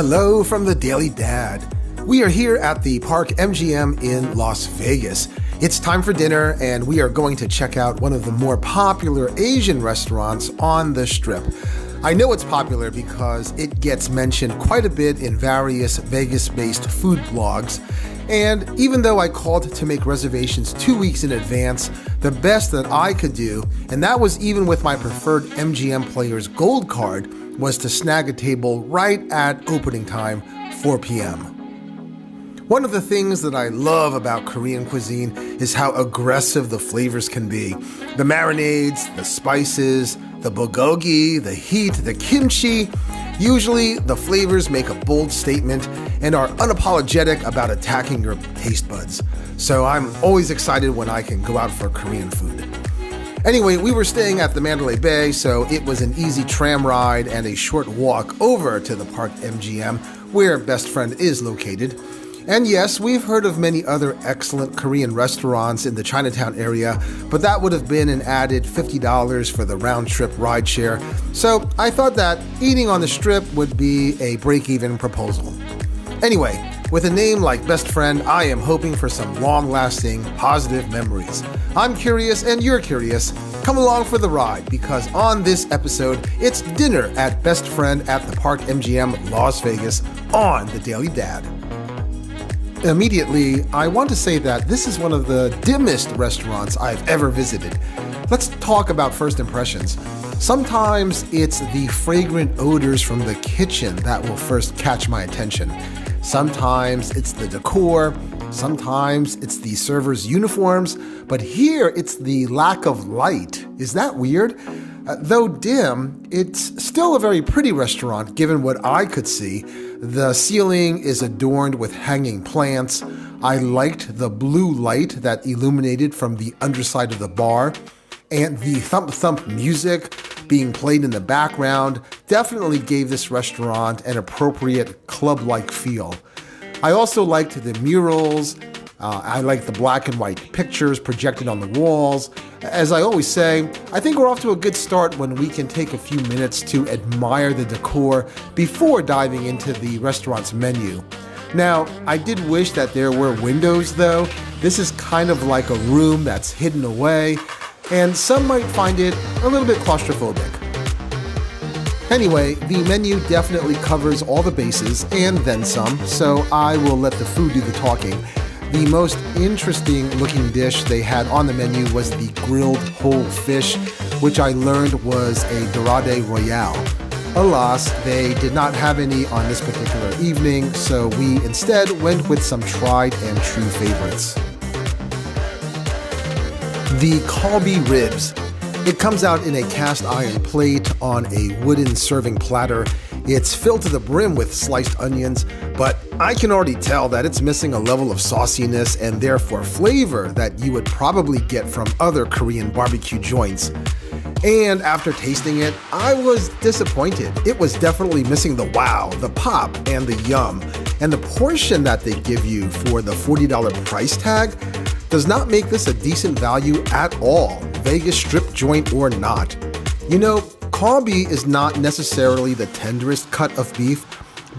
Hello from the Daily Dad. We are here at the Park MGM in Las Vegas. It's time for dinner, and we are going to check out one of the more popular Asian restaurants on the Strip. I know it's popular because it gets mentioned quite a bit in various Vegas-based food blogs. And even though I called to make reservations 2 weeks in advance, the best that I could do, and that was even with my preferred MGM Players Gold card, was to snag a table right at opening time, 4 p.m. One of the things that I love about Korean cuisine is how aggressive the flavors can be. The marinades, the spices, the bulgogi, the heat, the kimchi. Usually, the flavors make a bold statement and are unapologetic about attacking your taste buds. So I'm always excited when I can go out for Korean food. Anyway, we were staying at the Mandalay Bay, so it was an easy tram ride and a short walk over to the Park MGM, where Best Friend is located. And yes, we've heard of many other excellent Korean restaurants in the Chinatown area, but that would have been an added $50 for the round-trip rideshare. So I thought that eating on the Strip would be a break-even proposal. Anyway, with a name like Best Friend, I am hoping for some long-lasting, positive memories. I'm curious and you're curious. Come along for the ride, because on this episode, it's dinner at Best Friend at the Park MGM Las Vegas on The Daily Dad. Immediately, I want to say that this is one of the dimmest restaurants I've ever visited. Let's talk about first impressions. Sometimes it's the fragrant odors from the kitchen that will first catch my attention. Sometimes it's the decor, sometimes it's the servers' uniforms, but here it's the lack of light. Is that weird? Though dim, it's still a very pretty restaurant given what I could see. The ceiling is adorned with hanging plants. I liked the blue light that illuminated from the underside of the bar, and the thump-thump music being played in the background definitely gave this restaurant an appropriate club-like feel. I also liked the murals. I liked the black and white pictures projected on the walls. As I always say, I think we're off to a good start when we can take a few minutes to admire the decor before diving into the restaurant's menu. Now, I did wish that there were windows though. This is kind of like a room that's hidden away, and some might find it a little bit claustrophobic. Anyway, the menu definitely covers all the bases and then some, so I will let the food do the talking. The most interesting looking dish they had on the menu was the grilled whole fish, which I learned was a dorade royale. Alas, they did not have any on this particular evening, so we instead went with some tried and true favorites. The Kalbi ribs. It comes out in a cast iron plate on a wooden serving platter. It's filled to the brim with sliced onions, but I can already tell that it's missing a level of sauciness and therefore flavor that you would probably get from other Korean barbecue joints. And after tasting it, I was disappointed. It was definitely missing the wow, the pop, and the yum. And the portion that they give you for the $40 price tag does not make this a decent value at all, Vegas Strip joint or not. You know, Kalbi is not necessarily the tenderest cut of beef,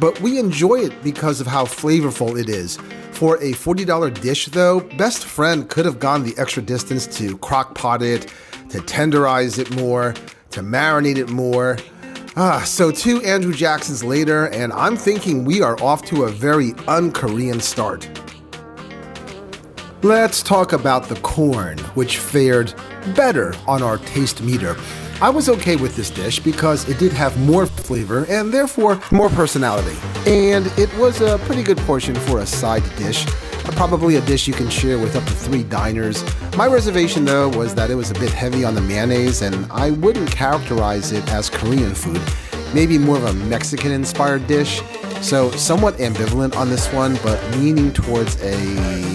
but we enjoy it because of how flavorful it is. For a $40 dish though, Best Friend could have gone the extra distance to crock-pot it, to tenderize it more, to marinate it more. So 2 Andrew Jacksons later, and I'm thinking we are off to a very un-Korean start. Let's talk about the corn, which fared better on our taste meter. I was okay with this dish because it did have more flavor and therefore more personality. And it was a pretty good portion for a side dish, probably a dish you can share with up to 3 diners. My reservation though was that it was a bit heavy on the mayonnaise, and I wouldn't characterize it as Korean food, maybe more of a Mexican-inspired dish. So somewhat ambivalent on this one, but leaning towards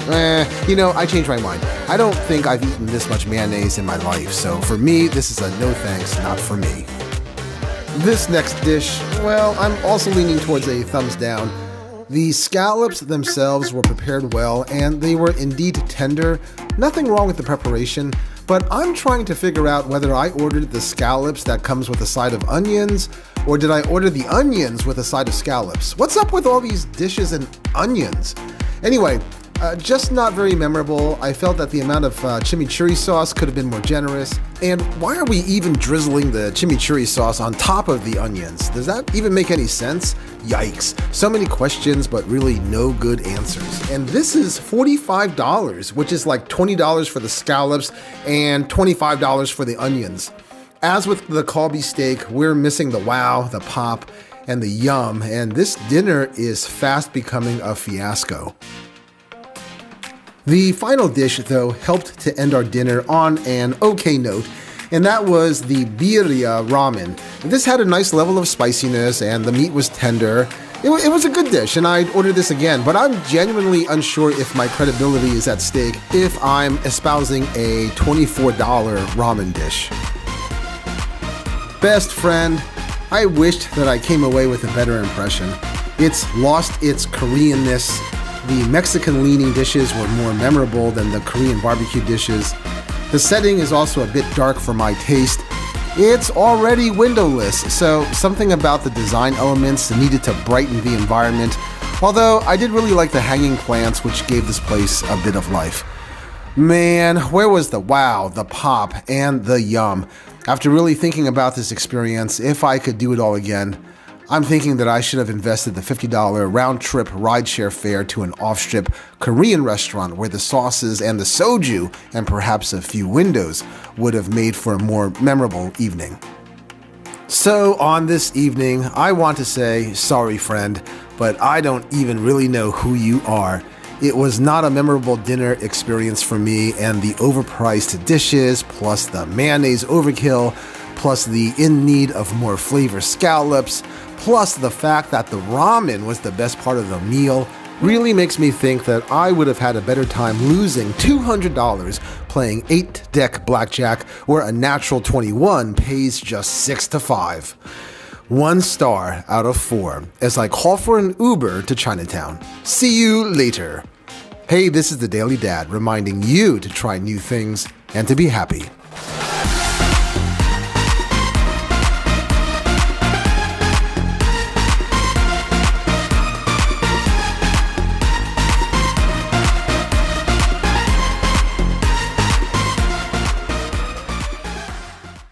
I changed my mind. I don't think I've eaten this much mayonnaise in my life, so for me, this is a no thanks, not for me. This next dish, well, I'm also leaning towards a thumbs down. The scallops themselves were prepared well, and they were indeed tender. Nothing wrong with the preparation, but I'm trying to figure out whether I ordered the scallops that comes with a side of onions, or did I order the onions with a side of scallops? What's up with all these dishes and onions? Anyway, just not very memorable. I felt that the amount of chimichurri sauce could have been more generous. And why are we even drizzling the chimichurri sauce on top of the onions? Does that even make any sense? Yikes. So many questions, but really no good answers. And this is $45, which is like $20 for the scallops and $25 for the onions. As with the Kalbi steak, we're missing the wow, the pop, and the yum, and this dinner is fast becoming a fiasco. The final dish, though, helped to end our dinner on an okay note, and that was the birria ramen. This had a nice level of spiciness, and the meat was tender. It was a good dish, and I'd order this again, but I'm genuinely unsure if my credibility is at stake if I'm espousing a $24 ramen dish. Best friend, I wished that I came away with a better impression. It's lost its Koreanness. The Mexican-leaning dishes were more memorable than the Korean barbecue dishes. The setting is also a bit dark for my taste. It's already windowless, so something about the design elements needed to brighten the environment, although I did really like the hanging plants, which gave this place a bit of life. Man, where was the wow, the pop, and the yum? After really thinking about this experience, if I could do it all again, I'm thinking that I should have invested the $50 round-trip rideshare fare to an off-strip Korean restaurant where the sauces and the soju and perhaps a few windows would have made for a more memorable evening. So on this evening, I want to say, sorry friend, but I don't even really know who you are. It was not a memorable dinner experience for me, and the overpriced dishes, plus the mayonnaise overkill, plus the in need of more flavor scallops, plus the fact that the ramen was the best part of the meal, really makes me think that I would have had a better time losing $200 playing 8-deck blackjack where a natural 21 pays just 6 to 5. 1 star out of 4 as I call for an Uber to Chinatown. See you later. Hey, this is the Daily Dad reminding you to try new things and to be happy.